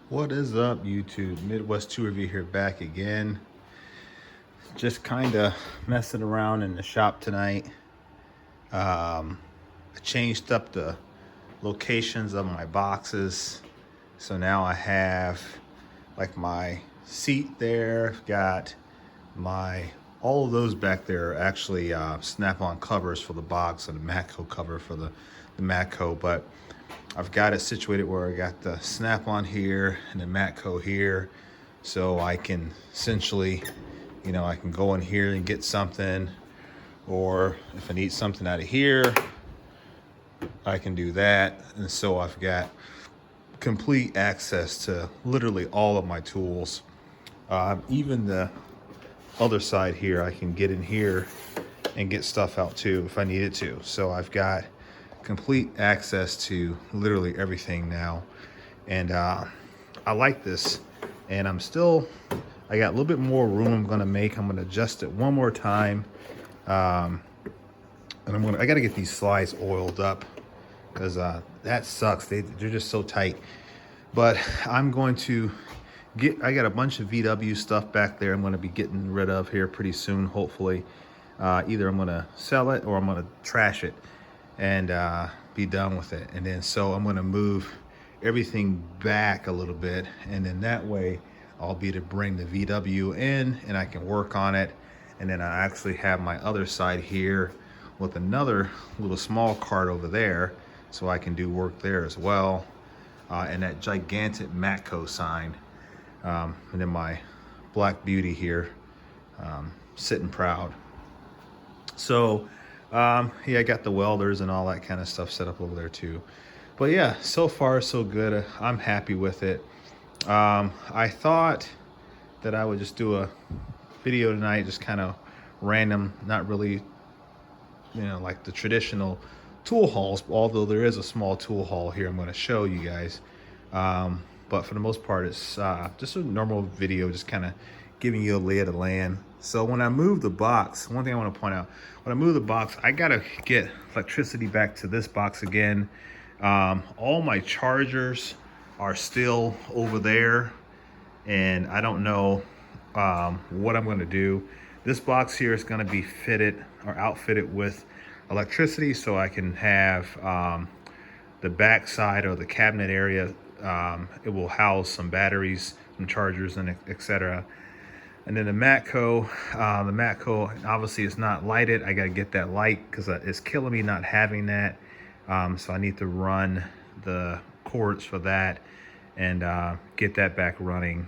What is up, YouTube? Midwest 2 Review here, back again. Just kind of messing around in the shop tonight. I changed up the locations of my boxes. So now I have like my seat there, got my, all of those back there are actually snap-on covers for the box and the Matco cover for the Matco, but I've got it situated where I got the snap-on here and the Matco here, so I can essentially, I can go in here and get something, or if I need something out of here, I can do that. And so I've got complete access to literally all of my tools. Even the other side here, I can get in here and get stuff out too if I needed to. So I've got complete access to literally everything now, and I like this. And I got a little bit more room I'm gonna make. I'm gonna adjust it one more time, and I gotta get these slides oiled up because that sucks. They're just so tight. But I'm going to I got a bunch of VW stuff back there I'm going to be getting rid of here pretty soon, hopefully. Either I'm going to sell it or I'm going to trash it and be done with it. And then so I'm going to move everything back a little bit, and then that way I'll be to bring the VW in and I can work on it. And then I actually have my other side here with another little small cart over there, so I can do work there as well. And that gigantic Matco sign. And then my Black Beauty here, sitting proud. So yeah, I got the welders and all that kind of stuff set up over there too. But yeah, so far so good. I'm happy with it. I thought that I would just do a video tonight, just kind of random, not really, like the traditional tool hauls, although there is a small tool haul here I'm going to show you guys. But for the most part, it's just a normal video, just kind of giving you a lay of the land. So when I move the box, one thing I want to point out, when I move the box, I got to get electricity back to this box again. All my chargers are still over there, and I don't know what I'm going to do. This box here is going to be fitted or outfitted with electricity, so I can have the back side or the cabinet area. It will house some batteries, some chargers, and etc. And then the Matco obviously is not lighted. I got to get that light because it's killing me not having that. So I need to run the cords for that and get that back running.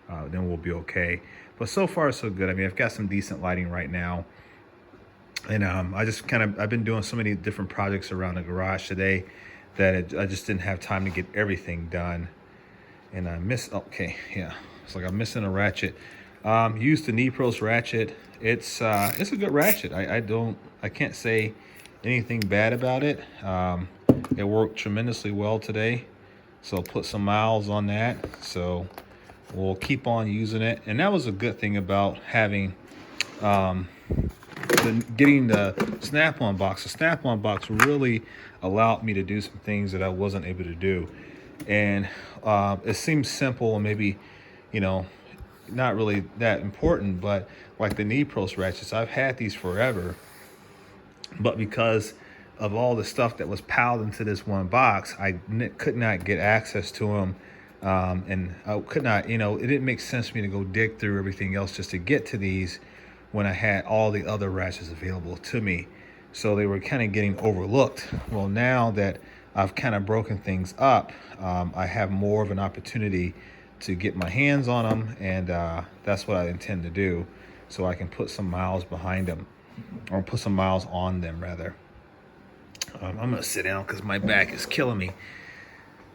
Then we'll be okay. But so far so good. I mean, I've got some decent lighting right now. And I've been doing so many different projects around the garage today that I just didn't have time to get everything done. And I missed, okay, yeah, it's like I'm missing a ratchet. Used the Nepros ratchet. It's a good ratchet. I can't say anything bad about it. It worked tremendously well today. So put some miles on that. So we'll keep on using it. And that was a good thing about having, getting the snap-on box. The snap-on box really allowed me to do some things that I wasn't able to do. And it seems simple and maybe, not really that important, but like the Nepros ratchets, I've had these forever, but because of all the stuff that was piled into this one box, I could not get access to them. And I could not, it didn't make sense for me to go dig through everything else just to get to these when I had all the other ratchets available to me. So they were kind of getting overlooked. Well, now that I've kind of broken things up, I have more of an opportunity to get my hands on them, and that's what I intend to do, so I can put some miles behind them, or put some miles on them rather. I'm gonna sit down because my back is killing me.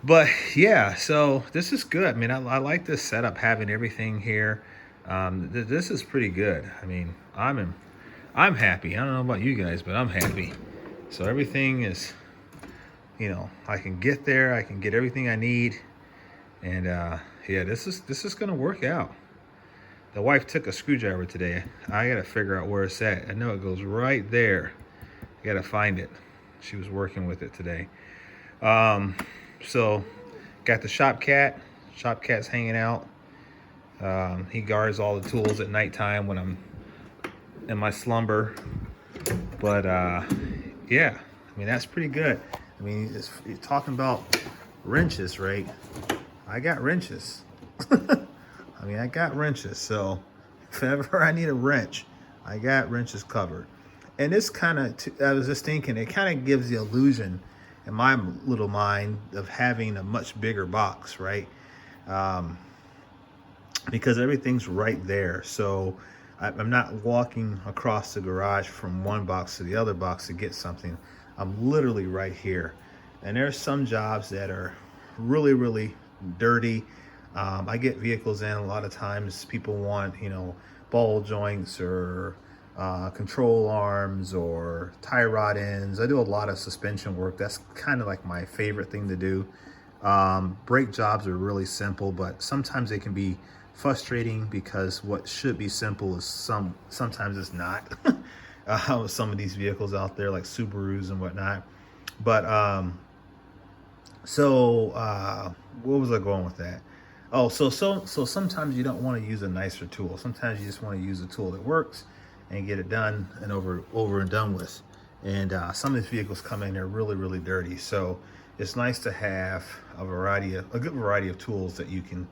But yeah, so this is good. I mean, I like this setup, having everything here. This is pretty good. I mean, I'm happy. I don't know about you guys, but I'm happy. So everything is, I can get there. I can get everything I need, and yeah, this is gonna work out. The wife took a screwdriver today. I gotta figure out where it's at. I know it goes right there. I gotta find it. She was working with it today. So got the shop cat. Shop cat's hanging out. He guards all the tools at nighttime when I'm in my slumber. But yeah, I mean, that's pretty good. I mean, you're talking about wrenches, right? I got wrenches. I mean, I got wrenches. So if ever I need a wrench, I got wrenches covered. And this kind of, I was just thinking, it kind of gives the illusion in my little mind of having a much bigger box, right? Because everything's right there. So I'm not walking across the garage from one box to the other box to get something. I'm literally right here. And there's some jobs that are really, really dirty. I get vehicles in a lot of times. People want, you know, ball joints or control arms or tie rod ends. I do a lot of suspension work. That's kind of like my favorite thing to do. Brake jobs are really simple, but sometimes they can be frustrating because what should be simple is sometimes it's not. With some of these vehicles out there like Subarus and whatnot. But where was I going with that? Oh, so sometimes you don't want to use a nicer tool. Sometimes you just want to use a tool that works and get it done and over and done with. And some of these vehicles come in, they're really, really dirty. So it's nice to have a good variety of tools that you can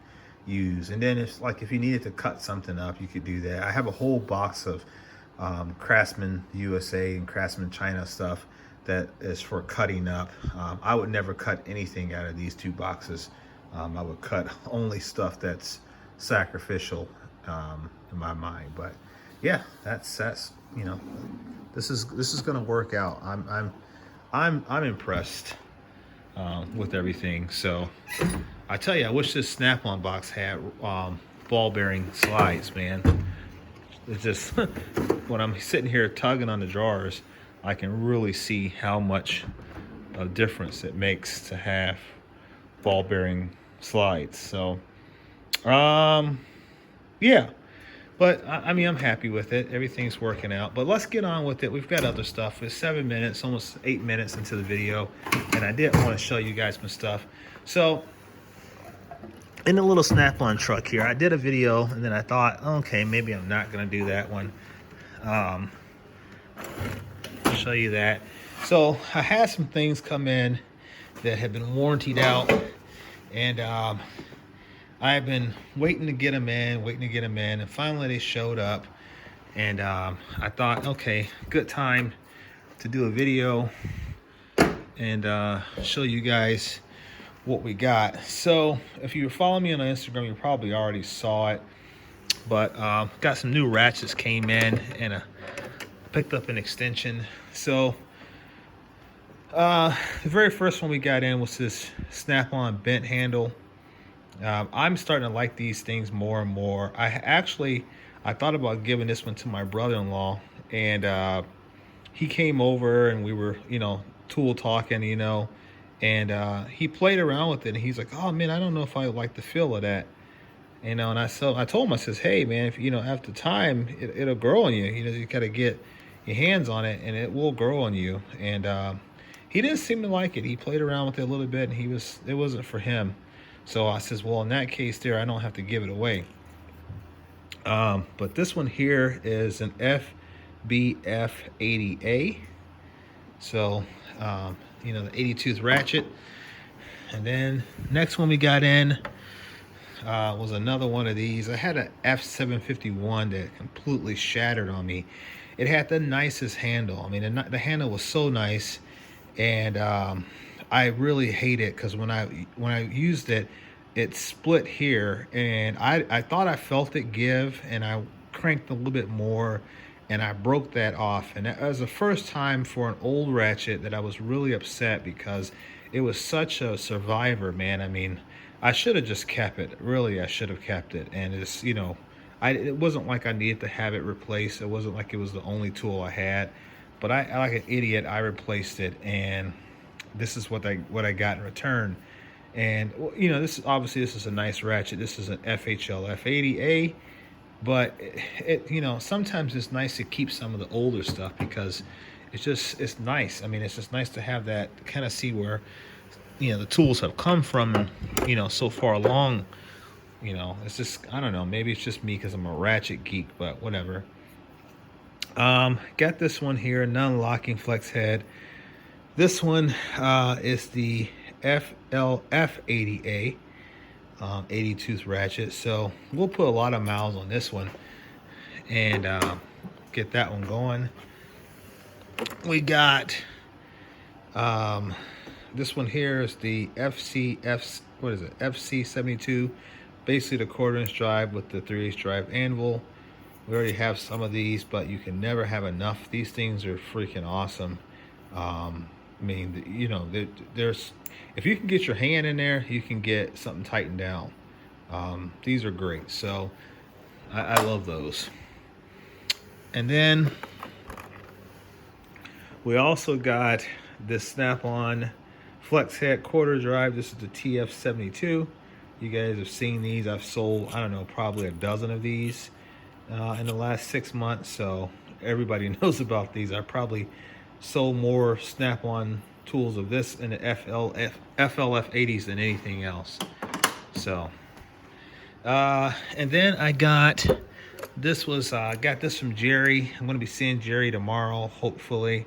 use. And then if you needed to cut something up, you could do that. I have a whole box of Craftsman USA and Craftsman China stuff that is for cutting up. I would never cut anything out of these two boxes. I would cut only stuff that's sacrificial in my mind. But yeah, that's you know, this is gonna work out. I'm impressed with everything. So I tell you, I wish this Snap-on box had ball bearing slides, man. It's just when I'm sitting here tugging on the drawers, I can really see how much a difference it makes to have ball bearing slides. So yeah, but I mean, I'm happy with it. Everything's working out, but let's get on with it. We've got other stuff. It's 7 minutes, almost 8 minutes into the video, and I did want to show you guys my stuff. So in the little Snap-on truck here, I did a video and then I thought, okay, maybe I'm not gonna do that one. I'll show you that. So I had some things come in that had been warrantied out, and I've been waiting to get them in, and finally they showed up. And I thought, okay, good time to do a video and show you guys what we got. So if you were following me on Instagram, you probably already saw it, but got some new ratchets came in, and picked up an extension. So the very first one we got in was this Snap-on bent handle. I'm starting to like these things more and more. I thought about giving this one to my brother-in-law, and he came over and we were, you know, tool talking, you know, and he played around with it, and he's like, oh man, I don't know if I like the feel of that, you know. And I told him, I says, hey man, if you know, after time it'll grow on you. You know, you gotta get your hands on it and it will grow on you. And he didn't seem to like it. He played around with it a little bit, and it wasn't for him. So I says, well, in that case there, I don't have to give it away. But this one here is an FBF 80A. So you know, the 80-tooth ratchet. And then next one we got in was another one of these. I had an F751 that completely shattered on me. It had the nicest handle. I mean, the handle was so nice, and I really hate it because when I used it, it split here, and I thought I felt it give, and I cranked a little bit more, and I broke that off. And that was the first time for an old ratchet that I was really upset, because it was such a survivor, man. I mean, I should have just kept it. Really, I should have kept it. And it's, you know, it wasn't like I needed to have it replaced. It wasn't like it was the only tool I had. But I like an idiot, I replaced it, and this is what I got in return. And you know, this is a nice ratchet. This is an FHL F80A. But it you know, sometimes it's nice to keep some of the older stuff, because it's nice. I mean, it's just nice to have that, kind of see where the tools have come from, and so far along. It's just, I don't know, maybe it's just me because I'm a ratchet geek, but whatever. Got this one here, non-locking flex head. This one is the FLF80A, 80 tooth ratchet. So we'll put a lot of miles on this one and get that one going. We got this one here is the FC72, basically the 1/4" drive with the 3/8 drive anvil. We already have some of these, but you can never have enough. These things are freaking awesome. I mean, there's, if you can get your hand in there, you can get something tightened down. These are great, so I love those. And then we also got this Snap-on flex head 1/4 drive. This is the TF72. You guys have seen these. I've sold, I don't know, probably a dozen of these in the last 6 months, so everybody knows about these. I probably sold more Snap-on tools of this in the FLF80s than anything else. So and then I got this got this from Jerry. I'm going to be seeing Jerry tomorrow, hopefully.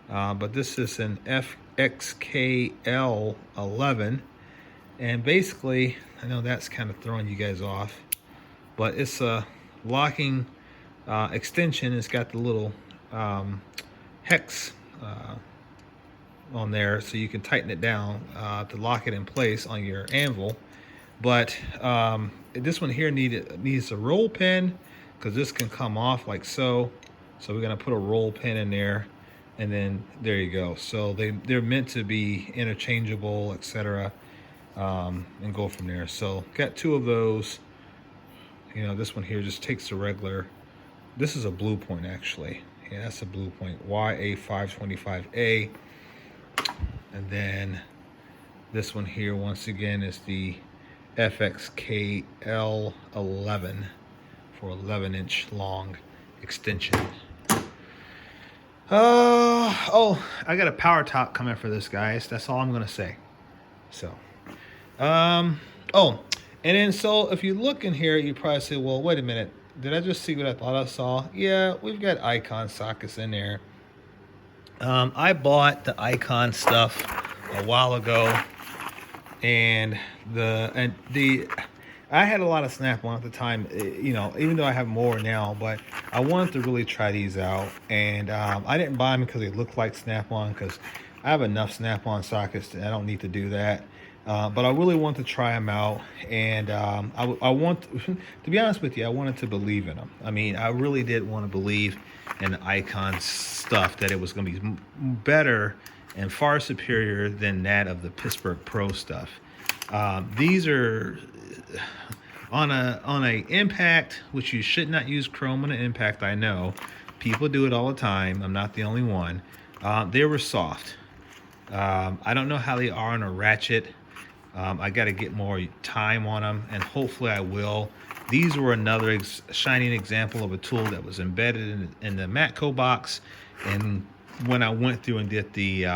But this is an FXKL11, and basically, I know that's kind of throwing you guys off, but it's a locking extension. It's got the little hex on there, so you can tighten it down to lock it in place on your anvil. But this one here needs a roll pin, because this can come off like so. So we're gonna put a roll pin in there, and then there you go. So they're meant to be interchangeable, etc., and go from there. So got 2 of those. This one here just takes the regular. This is a Blue Point, actually. Yeah, that's a Blue Point YA525A. And then this one here, once again, is the FXKL11 for 11-inch long extension. Oh, I got a power top coming for this, guys. That's all I'm gonna say. So, and then so if you look in here, you probably say, well, wait a minute, did I just see what I thought I saw? Yeah, we've got Icon sockets in there. I bought the Icon stuff a while ago, and I had a lot of Snap-on at the time, even though I have more now, but I wanted to really try these out. And I didn't buy them because they look like Snap-on, because I have enough Snap-on sockets that I don't need to do that. But I really want to try them out, and I want to be honest with you, I wanted to believe in them. I mean, I really did want to believe in the Icon stuff, that it was going to be better and far superior than that of the Pittsburgh Pro stuff. These are on a impact, which you should not use chrome on an impact. I know people do it all the time. I'm not the only one. They were soft. I don't know how they are on a ratchet. I got to get more time on them, and hopefully I will. These were another shining example of a tool that was embedded in the Matco box, and when I went through and did the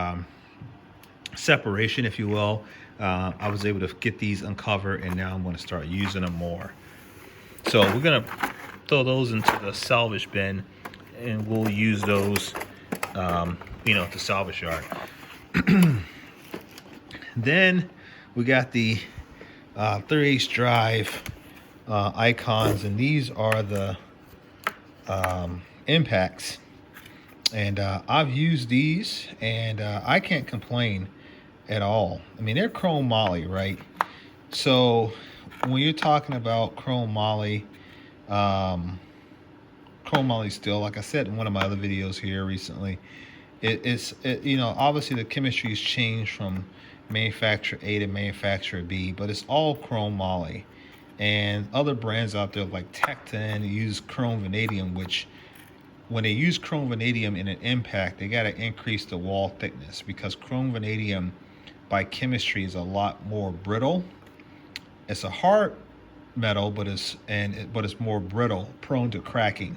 separation, if you will, I was able to get these uncovered, and now I'm going to start using them more. So we're going to throw those into the salvage bin, and we'll use those, at the salvage yard. Then we got the 3/8 drive Icons, and these are the impacts. And I've used these, and I can't complain at all. I mean, they're chrome moly, right? So when you're talking about chrome moly steel, like I said in one of my other videos here recently, it's obviously the chemistry has changed from manufacturer A to manufacturer B, but it's all chrome moly. And other brands out there like Tecton use chrome vanadium, which when they use chrome vanadium in an impact, they got to increase the wall thickness, because chrome vanadium by chemistry is a lot more brittle. It's a hard metal, but it's more brittle, prone to cracking.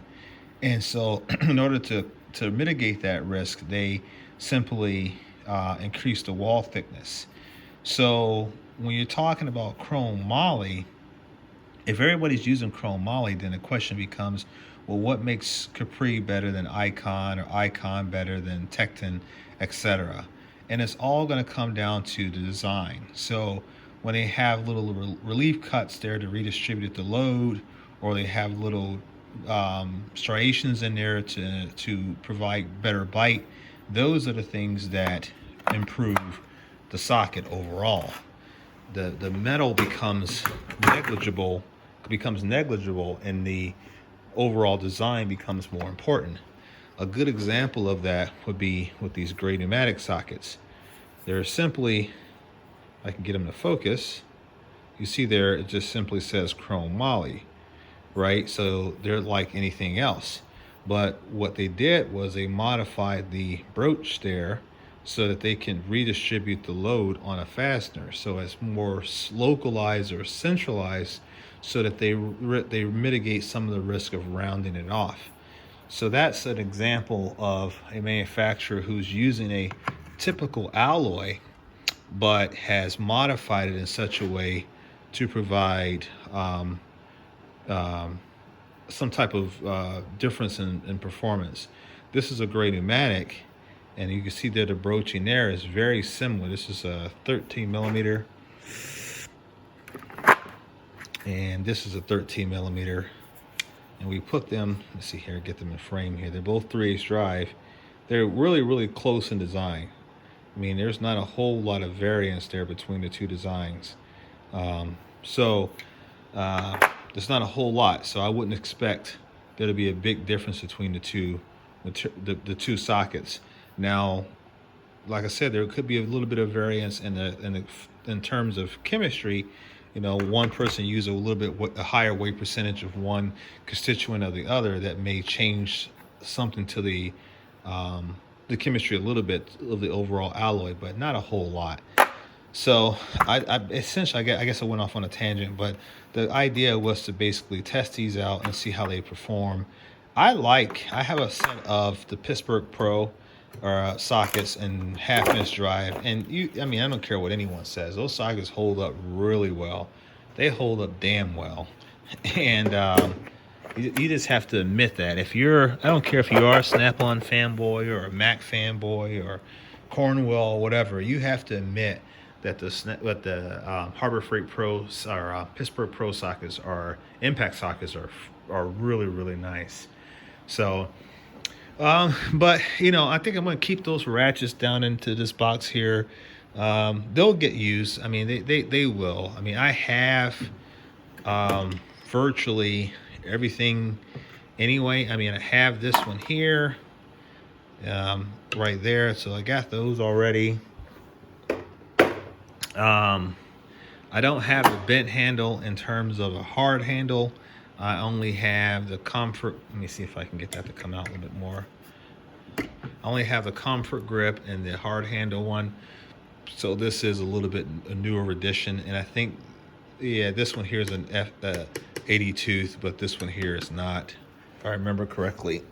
And so in order to mitigate that risk, they simply increase the wall thickness. So when you're talking about chrome moly, if everybody's using chrome moly, then the question becomes, well, what makes Capri better than Icon, or Icon better than Tecton, etc.? And it's all going to come down to the design. So when they have little relief cuts there to redistribute the load, or they have little striations in there to provide better bite, those are the things that improve the socket overall. The metal becomes negligible, and the overall design becomes more important. A good example of that would be with these gray pneumatic sockets. They're simply, I can get them to focus. You see there, it just simply says chrome moly, right? So they're like anything else. But what they did was they modified the broach there so that they can redistribute the load on a fastener. So it's more localized or centralized, so that they mitigate some of the risk of rounding it off. So that's an example of a manufacturer who's using a typical alloy, but has modified it in such a way to provide some type of difference in performance. This is a gray pneumatic, and you can see that the broaching there is very similar. This is a 13 millimeter, and this is a 13 millimeter. And we put them, let's see here, get them in frame here. They're both 3/8 drive. They're really, really close in design. I mean, there's not a whole lot of variance there between the two designs. There's not a whole lot, so I wouldn't expect there to be a big difference between the two sockets. Now, like I said, there could be a little bit of variance in terms of chemistry. You know, one person use a little bit a higher weight percentage of one constituent of the other, that may change something to the chemistry a little bit of the overall alloy, but not a whole lot. So I essentially, I guess I went off on a tangent, but the idea was to basically test these out and see how they perform. I have a set of the Pittsburgh Pro sockets and 1/2" drive, and I mean, I don't care what anyone says, those sockets hold up really well. They hold up damn well. And you just have to admit that. I don't care if you are a Snap-on fanboy or a Mac fanboy or Cornwell or whatever, you have to admit that the Harbor Freight Pros or Pittsburgh Pro sockets impact sockets are really, really nice. So, but you know, I think I'm going to keep those ratchets down into this box here. They'll get used. I mean, they will. I mean, I have virtually everything anyway. I mean, I have this one here, right there. So I got those already. I don't have the bent handle in terms of a hard handle. I only have the comfort. Let me see if I can get that to come out a little bit more. I only have the comfort grip and the hard handle one. So this is a little bit a newer edition. And I think, yeah, this one here is an 80 tooth, but this one here is not, if I remember correctly.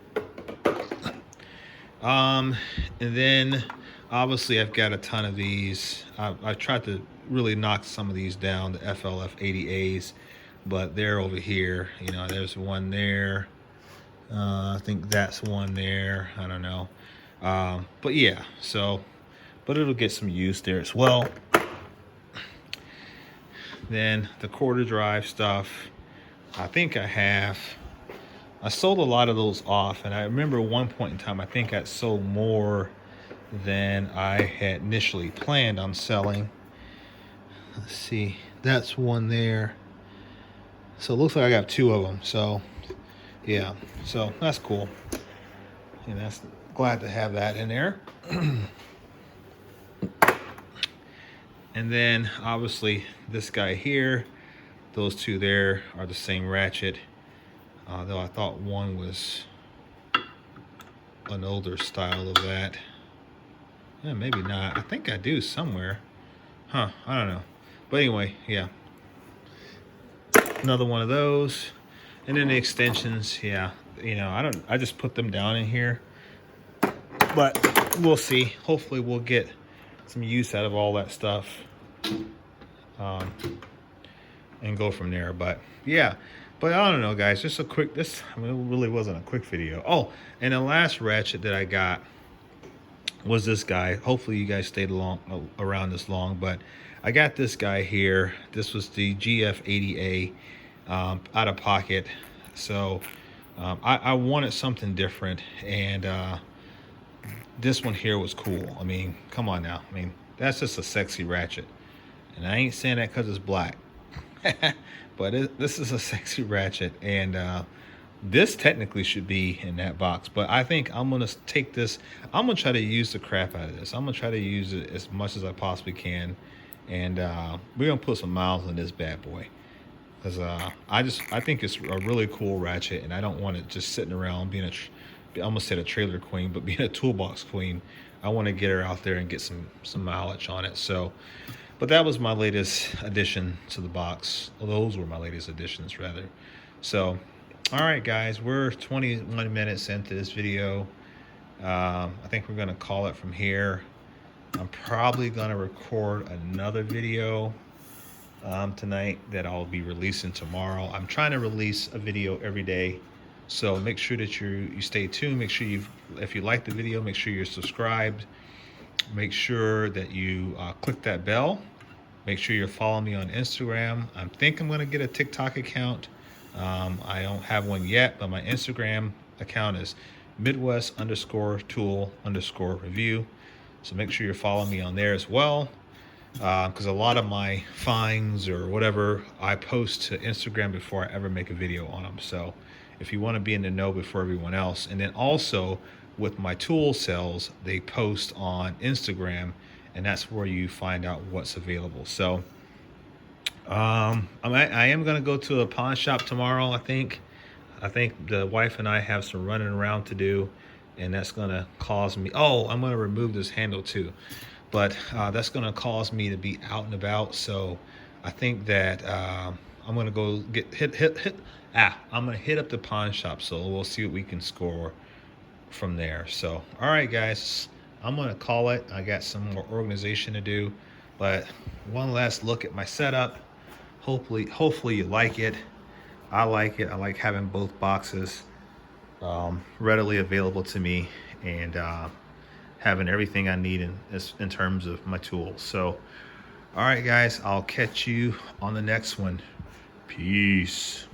And then obviously I've got a ton of these. I've tried to really knock some of these down, the FLF 80As, but they're over here. You know, there's one there. I think that's one there. I don't know. But yeah, so, but it'll get some use there as well. Then the quarter drive stuff, I think I sold a lot of those off, and I remember one point in time, I think I sold more than I had initially planned on selling. Let's see, that's one there. So it looks like I got 2 of them. So yeah, so that's cool. And that's glad to have that in there. And then obviously this guy here, those 2 there are the same ratchet. Though I thought one was an older style of that. Yeah, maybe not. I think I do somewhere. I don't know. But anyway, yeah. Another one of those. And then the extensions, yeah. You know, I just put them down in here. But we'll see. Hopefully we'll get some use out of all that stuff. and go from there. But yeah, but I don't know, guys. Just a quick. I mean, it really wasn't a quick video. Oh, and the last ratchet that I got was this guy. Hopefully, you guys stayed around this long. But I got this guy here. This was the GF80A out of pocket. So I wanted something different, and this one here was cool. I mean, come on now. I mean, that's just a sexy ratchet. And I ain't saying that because it's black. But this is a sexy ratchet. And this technically should be in that box. But I think I'm going to take this. I'm going to try to use the crap out of this. I'm going to try to use it as much as I possibly can. And we're going to put some miles on this bad boy. Because I think it's a really cool ratchet. And I don't want it just sitting around being I almost said a trailer queen, but being a toolbox queen. I want to get her out there and get some mileage on it. So, but that was my latest addition to the box. Well, those were my latest additions, rather. So, all right, guys, we're 21 minutes into this video. I think we're going to call it from here. I'm probably going to record another video tonight that I'll be releasing tomorrow. I'm trying to release a video every day. So make sure that you stay tuned. Make sure if you like the video, make sure you're subscribed. Make sure that you click that bell. Make sure you're following me on Instagram. I think I'm going to get a TikTok account. I don't have one yet, but my Instagram account is Midwest_tool_review. So make sure you're following me on there as well. Because a lot of my finds or whatever I post to Instagram before I ever make a video on them. So if you want to be in the know before everyone else. And then also with my tool sales, they post on Instagram, and that's where you find out what's available. So I am going to go to a pawn shop tomorrow. I think the wife and I have some running around to do, and that's going to cause me, I'm going to remove this handle too, but that's going to cause me to be out and about. So I think that I'm going to go I'm going to hit up the pawn shop, so we'll see what we can score from there. So, all right, guys, I'm going to call it. I got some more organization to do, but one last look at my setup. Hopefully you like it. I like it. I like having both boxes readily available to me, and having everything I need in terms of my tools. So, all right, guys, I'll catch you on the next one. Peace.